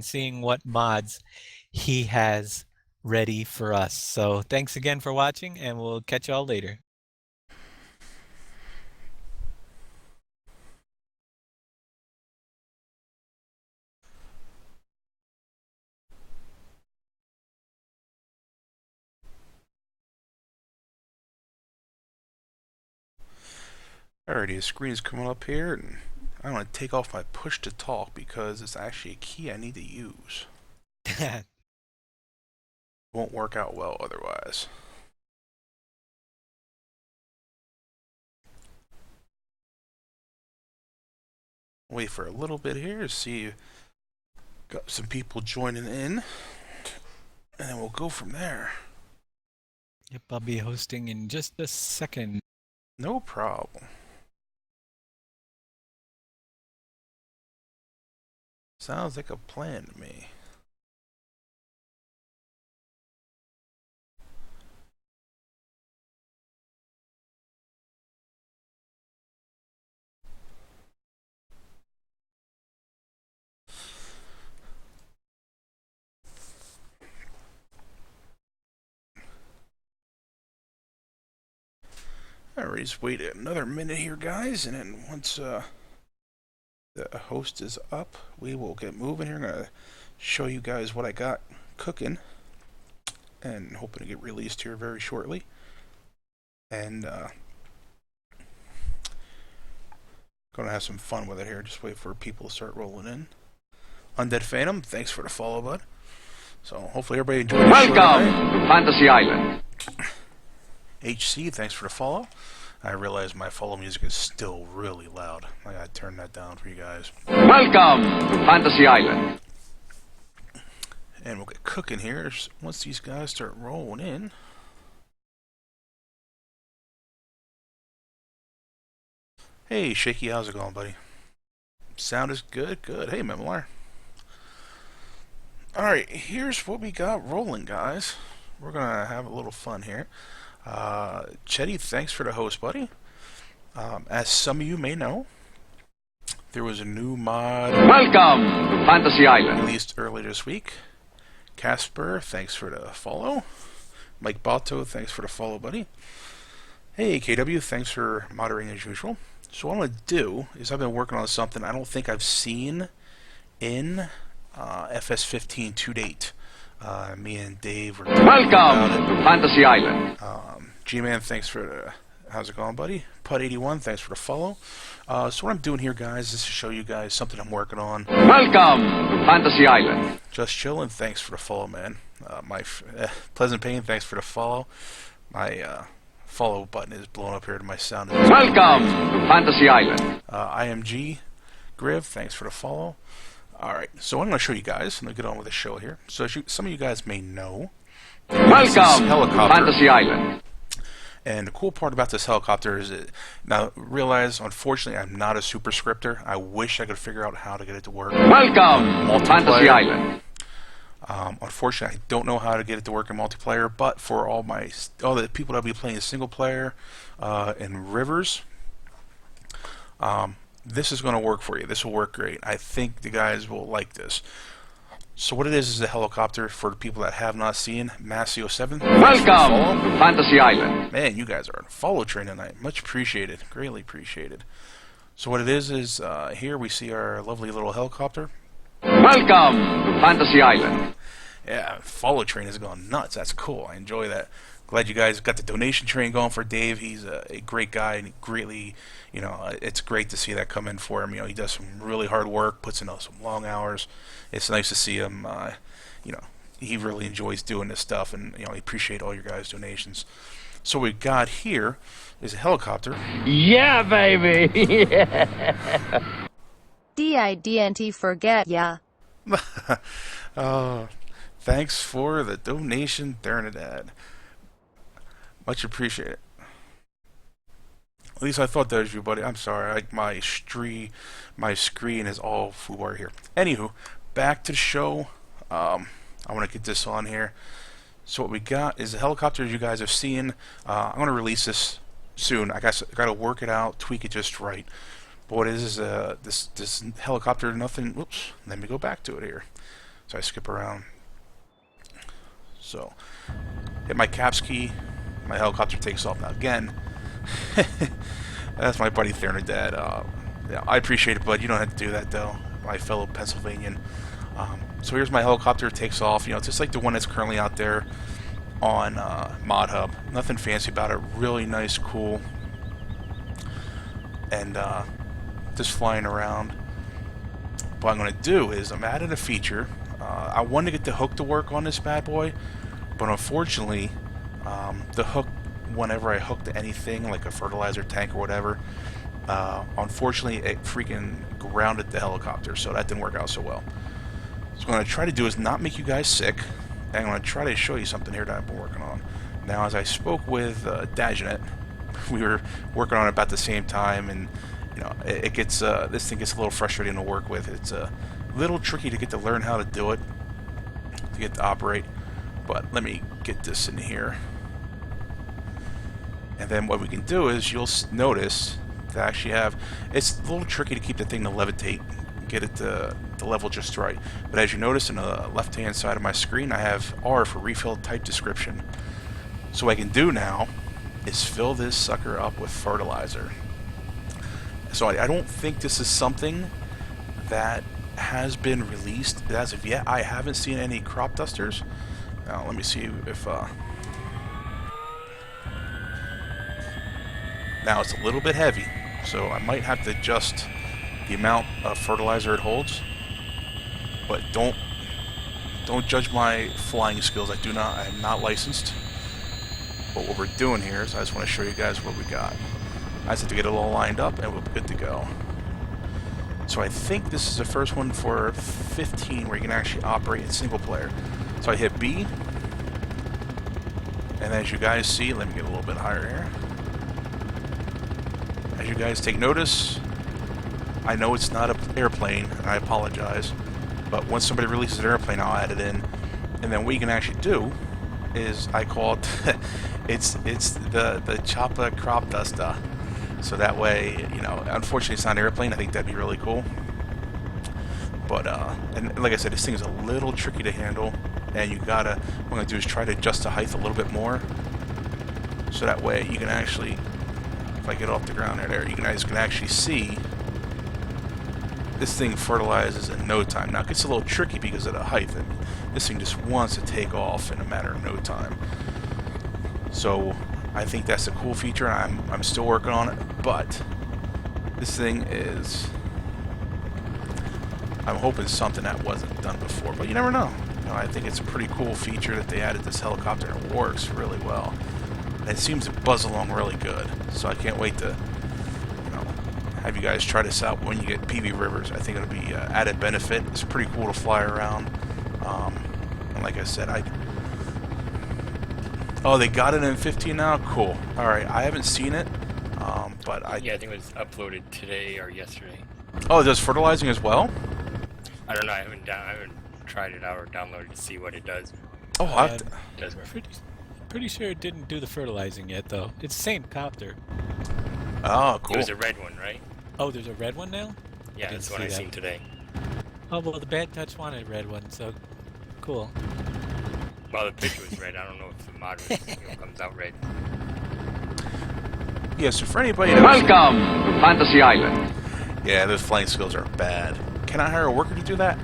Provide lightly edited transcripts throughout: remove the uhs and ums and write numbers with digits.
and seeing what mods he has ready for us. So thanks again for watching, and we'll catch y'all later. Alrighty, the screen is coming up here, and I want to take off my push to talk because it's actually a key I need to use. Won't work out well otherwise. Wait for a little bit here to see got some people joining in, and then we'll go from there. Yep, I'll be hosting in just a second. No problem. Sounds like a plan to me. Alright, just wait another minute here, guys, and then once the host is up, we will get moving here. I'm going to show you guys what I got cooking, and hoping to get released here very shortly. And gonna have some fun with it here. Just wait for people to start rolling in. Undead Phantom, thanks for the follow, bud. So hopefully everybody enjoyed the show tonight. Fantasy Island. HC, thanks for the follow. I realize my follow music is still really loud. I gotta turn that down for you guys. Welcome to Fantasy Island. And we'll get cooking here once these guys start rolling in. Hey, Shaky, how's it going, buddy? Sound is good, good. Hey, Memoir. Alright, here's what we got rolling, guys. We're gonna have a little fun here. Chetty, thanks for the host, buddy. As some of you may know, there was a new mod Welcome to Fantasy Island. released earlier this week. Casper, thanks for the follow. Mike Bato, thanks for the follow, buddy. Hey, KW, thanks for moderating as usual. So what I'm going to do is I've been working on something I don't think I've seen in FS15 to date. Me and Dave were talking Welcome about to it. Fantasy Island. G-Man, thanks for the... How's it going, buddy? Pud81, thanks for the follow. So what I'm doing here, guys, is to show you guys something I'm working on. Welcome to Fantasy Island. Just chilling, thanks for the follow, man. Pleasant Pain, thanks for the follow. My follow button is blowing up here to my sound. Welcome to Fantasy Island. IMG, Griv, thanks for the follow. Alright, so I'm going to show you guys. I'm going to get on with the show here. So as some of you guys may know, Welcome to helicopter. Fantasy Island. And the cool part about this helicopter is now realize, unfortunately, I'm not a super scripter. I wish I could figure out how to get it to work. Welcome to Fantasy Island. Unfortunately, I don't know how to get it to work in multiplayer, but for all the people that will be playing single player in Rivers, this is going to work for you. This will work great. I think the guys will like this. So what it is a helicopter for the people that have not seen Masio7. Welcome to Fantasy Island. Man, you guys are on a follow train tonight. Much appreciated. Greatly appreciated. So what it is here we see our lovely little helicopter. Welcome to Fantasy Island. Yeah, follow train has gone nuts. That's cool. I enjoy that. Glad you guys got the donation train going for Dave. He's a great guy and greatly, it's great to see that come in for him. He does some really hard work, puts in some long hours. It's nice to see him, he really enjoys doing this stuff, and, I appreciate all your guys' donations. So what we got here is a helicopter. Yeah, baby. DIDNT forget ya. Thanks for the donation, Dad. Much appreciated. At least I thought that was you, buddy. I'm sorry. My screen is all foobar here. Anywho, back to the show. I want to get this on here. So what we got is a helicopter, as you guys have seen. I'm going to release this soon. I got to work it out, tweak it just right. But what it is this helicopter, nothing... Oops, let me go back to it here. So I skip around. So hit my caps key. My helicopter takes off. Now again, that's my buddy Thernadad. Yeah, I appreciate it, bud. You don't have to do that though, my fellow Pennsylvanian. So here's my helicopter. It takes off. Just like the one that's currently out there on Mod Hub. Nothing fancy about it. Really nice, cool, and just flying around. What I'm going to do is I'm adding a feature. I wanted to get the hook to work on this bad boy, but unfortunately, the hook, whenever I hooked anything like a fertilizer tank or whatever, unfortunately it freaking grounded the helicopter, so that didn't work out so well. So what I'm going to try to do is not make you guys sick, and I'm going to try to show you something here that I've been working on. Now, as I spoke with Dagenet, we were working on it about the same time, and it gets this thing gets a little frustrating to work with. It's a little tricky to get to learn how to do it, to get to operate. But let me get this in here, and then what we can do is you'll notice to actually have, it's a little tricky to keep the thing to levitate, get it to the level just right. But as you notice in the left hand side of my screen, I have R for refill type description. So what I can do now is fill this sucker up with fertilizer. So I don't think this is something that has been released as of yet. I haven't seen any crop dusters. Now let me see if now it's a little bit heavy, so I might have to adjust the amount of fertilizer it holds. But don't judge my flying skills. I am not licensed. But what we're doing here is I just want to show you guys what we got. I just have to get it all lined up and we'll be good to go. So I think this is the first one for 15 where you can actually operate in single player. So I hit B, and as you guys see, let me get a little bit higher here. As you guys take notice, I know it's not an airplane, and I apologize, but once somebody releases an airplane, I'll add it in. And then what you can actually do is, I call it, it's the Choppa crop duster. So that way, unfortunately it's not an airplane. I think that'd be really cool. But, and like I said, this thing is a little tricky to handle. And what I'm going to do is try to adjust the height a little bit more. So that way you can actually, if I get off the ground you guys can actually see this thing fertilizes in no time. Now it gets a little tricky because of the height. And this thing just wants to take off in a matter of no time. So I think that's a cool feature. I'm still working on it, but this thing is, I'm hoping something that wasn't done before, but you never know. I think it's a pretty cool feature that they added this helicopter, and it works really well. And it seems to buzz along really good. So I can't wait to have you guys try this out when you get PV Rivers. I think it'll be added benefit. It's pretty cool to fly around. And like I said, oh, they got it in 15 now? Cool. Alright, I haven't seen it, but Yeah, I think it was uploaded today or yesterday. Oh, it does fertilizing as well? I don't know, I haven't tried it out or downloaded to see what it does. Oh, It does work. Pretty sure it didn't do the fertilizing yet, though. It's the same copter. oh, cool. It was a red one, right? Oh, there's a red one now? Yeah, didn't that's what see I that. seen today. Oh, well, the Bad Touch wanted a red one, so cool. Well, the picture was red. I don't know if the mod was, comes out red. Yeah, so for anybody that Welcome to Fantasy Island. yeah, those flying skills are bad. Can I hire a worker to do that?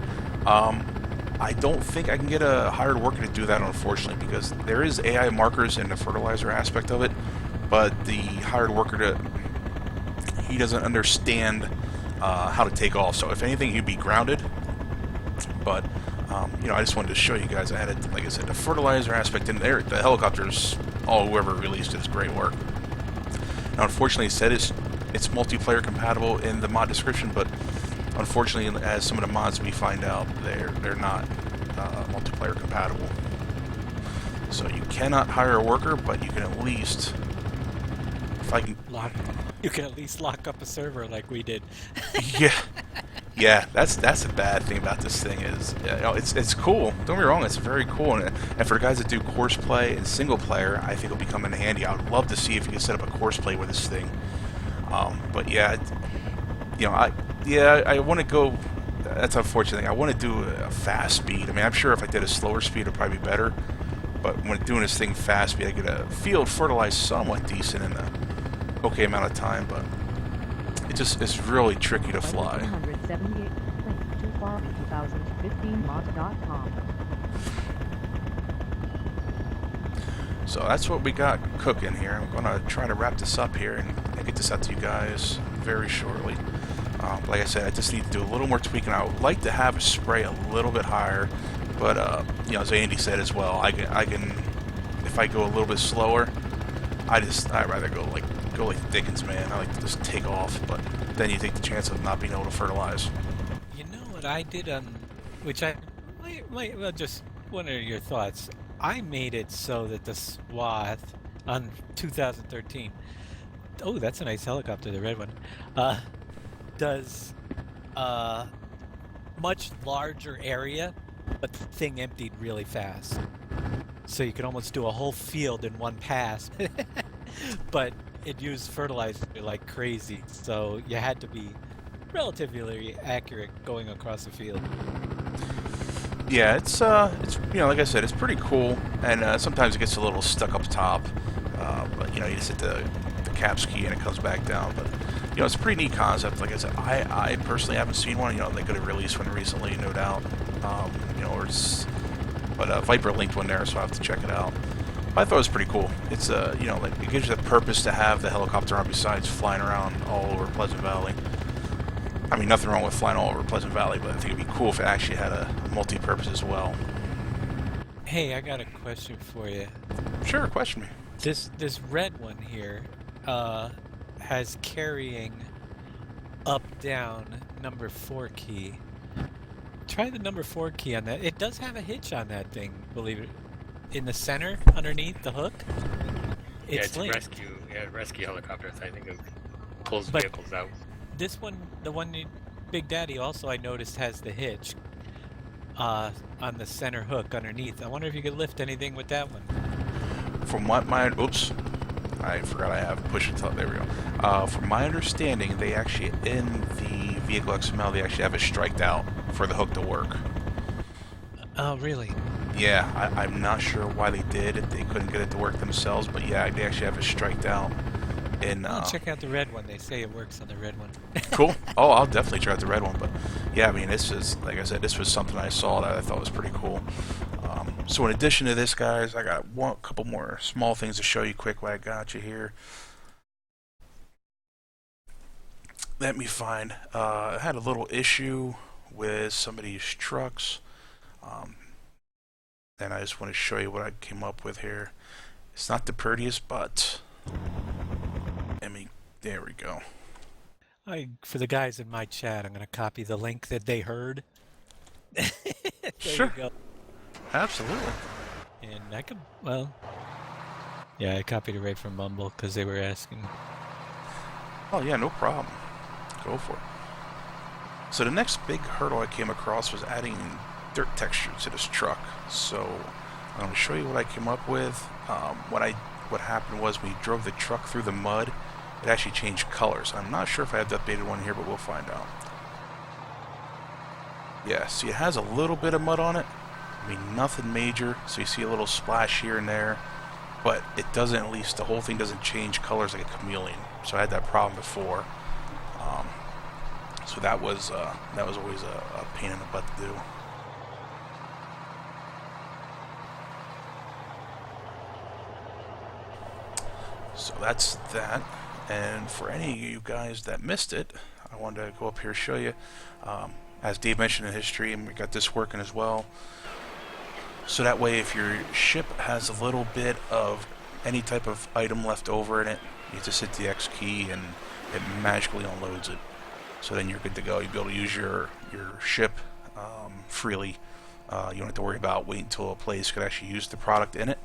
I don't think I can get a hired worker to do that, unfortunately, because there is AI markers in the fertilizer aspect of it, but the hired worker, he doesn't understand how to take off. So if anything, he'd be grounded. But I just wanted to show you guys. I added, like I said, the fertilizer aspect in there. The helicopters, whoever released it, is great work. Now, unfortunately, it said it's multiplayer compatible in the mod description, but unfortunately, as some of the mods we find out, they're not multiplayer compatible. So you cannot hire a worker, but you can at least, if I can, You can at least lock up a server like we did. yeah. That's the bad thing about this thing is, it's cool. Don't get me wrong, it's very cool, and for the guys that do course play and single player, I think it'll become in handy. I would love to see if you can set up a course play with this thing. But yeah, I want to go that's unfortunate. I want to do a fast speed. I mean, I'm sure if I did a slower speed, it'd probably be better. But when doing this thing fast speed, I get a field fertilized somewhat decent in a okay amount of time. But it's really tricky to fly. 178 too far 2015mod.com. So that's what we got cooking here. I'm going to try to wrap this up here and get this out to you guys very shortly. Like I said, I just need to do a little more tweaking. I would like to have a spray a little bit higher, but you know, as Andy said as well, I can if I go a little bit slower, I'd rather go like Dickens, man. I like to just take off, but then you take the chance of not being able to fertilize. You know what I did which I well, just what are your thoughts? I made it so that the swath on 2013. Oh, that's a nice helicopter, the red one. Does much larger area, but the thing emptied really fast. So you could almost do a whole field in one pass. But it used fertilizer like crazy, so you had to be relatively accurate going across the field. Yeah, it's you know, like I said, it's pretty cool, and sometimes it gets a little stuck up top. But you know, you just hit the caps key and it comes back down. But you know, it's a pretty neat concept. Like I said, I personally haven't seen one. You know, they could have released one recently, no doubt. You know, but Viper linked one there, so I have to check it out. But I thought it was pretty cool. It's you know, like it gives you the purpose to have the helicopter on besides flying around all over Pleasant Valley. I mean, nothing wrong with flying all over Pleasant Valley, but I think it'd be cool if it actually had a multi-purpose as well. Hey, I got a question for you. Sure, question me. This red one here has carrying up down number 4 key. Try the number 4 key on that. It does have a hitch on that thing, believe it. In the center, underneath the hook. It's linked. rescue helicopters. I think it pulls But vehicles out. this one, the one Big Daddy also I noticed has the hitch on the center hook underneath. I wonder if you could lift anything with that one. From what oops, I forgot I have push it top. There we go. From my understanding, they actually in the vehicle XML they actually have it striked out for the hook to work. Oh, really? Yeah, I'm not sure why they did. They couldn't get it to work themselves, but yeah, they actually have it striked out. And check out the red one. They say it works on the red one. Cool. Oh, I'll definitely try out the red one. But yeah, I mean, this is, like I said, this was something I saw that I thought was pretty cool. So in addition to this, guys, I got a couple more small things to show you quick while I got you here. Let me find. I had a little issue with some of these trucks. And I just want to show you what I came up with here. It's not the prettiest, but there we go. For the guys in my chat, I'm going to copy the link that they heard. There Sure. you go. Absolutely. And I could, well, yeah, I copied it right from Mumble because they were asking. Oh yeah, no problem. Go for it. So the next big hurdle I came across was adding dirt texture to this truck. So I'm going to show you what I came up with. What happened was we drove the truck through the mud. It actually changed colors. I'm not sure if I have the updated one here, but we'll find out. Yeah, see, it has a little bit of mud on it. I mean, nothing major. So you see a little splash here and there, but it doesn't. At least the whole thing doesn't change colors like a chameleon. So I had that problem before. So that was always a pain in the butt to do. So that's that. And for any of you guys that missed it, I wanted to go up here and show you. As Dave mentioned in his stream, we got this working as well. So that way, if your ship has a little bit of any type of item left over in it, you just hit the X key and it magically unloads it. So then you're good to go. You'll be able to use your ship freely. You don't have to worry about waiting until a place could actually use the product in it.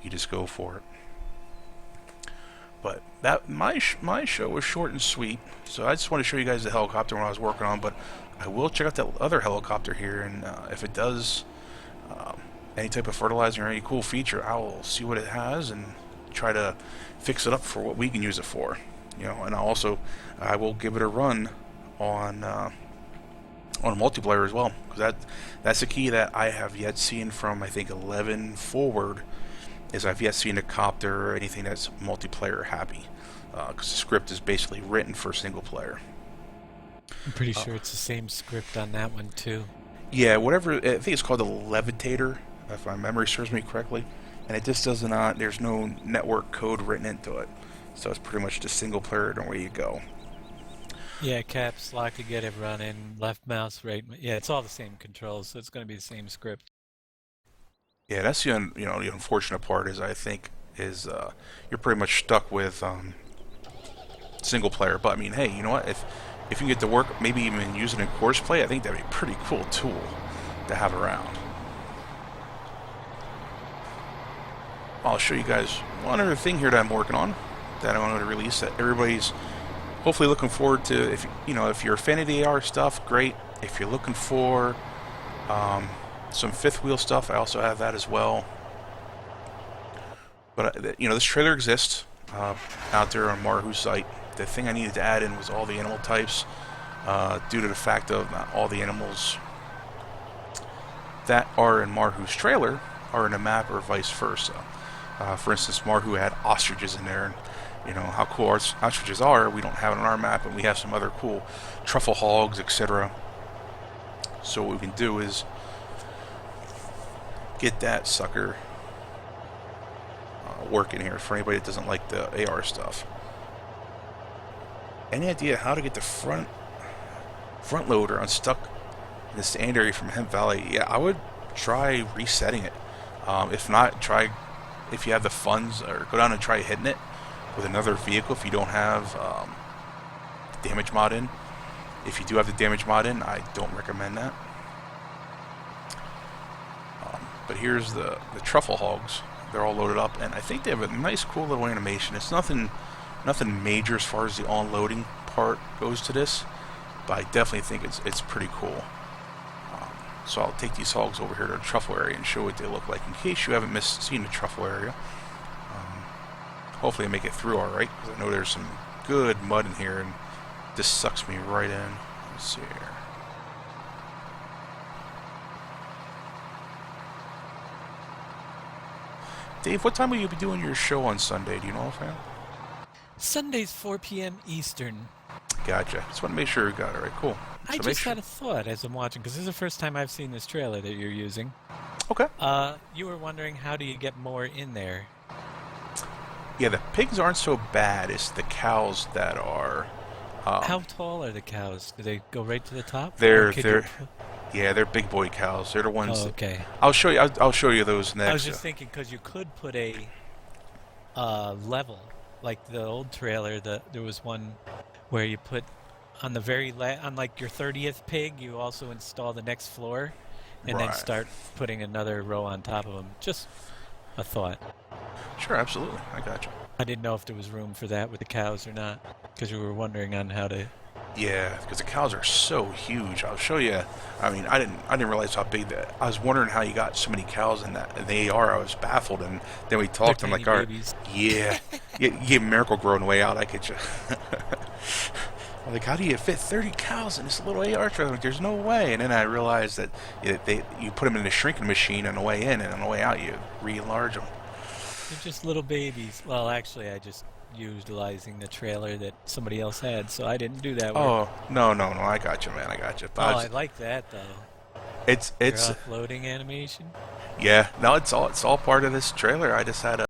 You just go for it. But that my show was short and sweet, so I just want to show you guys the helicopter when I was working on. But I will check out that other helicopter here, and if it does any type of fertilizer or any cool feature, I will see what it has and try to fix it up for what we can use it for. You know, and I will give it a run on on multiplayer as well, because that's the key that I have yet seen from I think 11 forward, is I've yet seen a copter or anything that's multiplayer happy, because the script is basically written for single player. I'm pretty sure it's the same script on that one too. Yeah, whatever. I think it's called the Levitator, if my memory serves me correctly, and it just does not. There's no network code written into it, so it's pretty much just single player and away you go. Yeah, caps lock to get it running, left mouse, right. Yeah, it's all the same controls, so it's going to be the same script. Yeah, that's the the unfortunate part is I think is you're pretty much stuck with single player. But I mean, hey, you know what? If you can get to work, maybe even use it in course play, I think that'd be a pretty cool tool to have around. I'll show you guys one other thing here that I'm working on that I wanted to release that everybody's hopefully looking forward to. If if you're a fan of the AR stuff, great. If you're looking for some fifth wheel stuff, I also have that as well. But this trailer exists out there on Marhu's site. The thing I needed to add in was all the animal types, due to the fact of not all the animals that are in Marhu's trailer are in a map or vice versa. For instance, Marhu had ostriches in there, and how cool ostriches are. We don't have it on our map, and we have some other cool truffle hogs, etc. So what we can do is get that sucker working here for anybody that doesn't like the AR stuff. Any idea how to get the front loader unstuck in the sand area from Hemp Valley? Yeah, I would try resetting it. If not, try, if you have the funds, or go down and try hitting it with another vehicle if you don't have damage mod in. If you do have the damage mod in, I don't recommend that. But here's the truffle hogs. They're all loaded up, and I think they have a nice, cool little animation. It's nothing major as far as the on-loading part goes to this, but I definitely think it's pretty cool. So I'll take these hogs over here to the truffle area and show what they look like in case you haven't seen the truffle area. Hopefully I make it through alright, because I know there's some good mud in here, and this sucks me right in. Let's see here. Dave, what time will you be doing your show on Sunday? Do you know, fam? Sunday's 4 p.m. Eastern. Gotcha. Just want to make sure you got it right. Cool. I just had a thought as I'm watching, because this is the first time I've seen this trailer that you're using. Okay. You were wondering, how do you get more in there? Yeah, the pigs aren't so bad. It's the cows that are. How tall are the cows? Do they go right to the top? They're big boy cows. They're the ones. Oh, okay. I'll show you. I'll show you those next. I was just thinking, because you could put a level, like the old trailer. There was one where you put on the on like your 30th pig, you also install the next floor, and then start putting another row on top of them. Just a thought. Sure, absolutely. I got you. I didn't know if there was room for that with the cows or not, because you were wondering on how to. Yeah, because the cows are so huge. I'll show you. I mean, I didn't realize how big that. I was wondering how you got so many cows in that. In the AR, I was baffled, and then we talked. I'm like, all right, yeah, yeah, Miracle growing way out. I could just. I'm like, how do you fit 30 cows in this little AR trailer? Like, there's no way. And then I realized that you put them in a shrinking machine on the way in, and on the way out, you re-enlarge them. They're just little babies. Well, actually, I just utilizing the trailer that somebody else had, so I didn't do that work. Oh, no, I got you, man. I got you. I like that though. It's offloading animation. Yeah, no, it's all part of this trailer. I just had a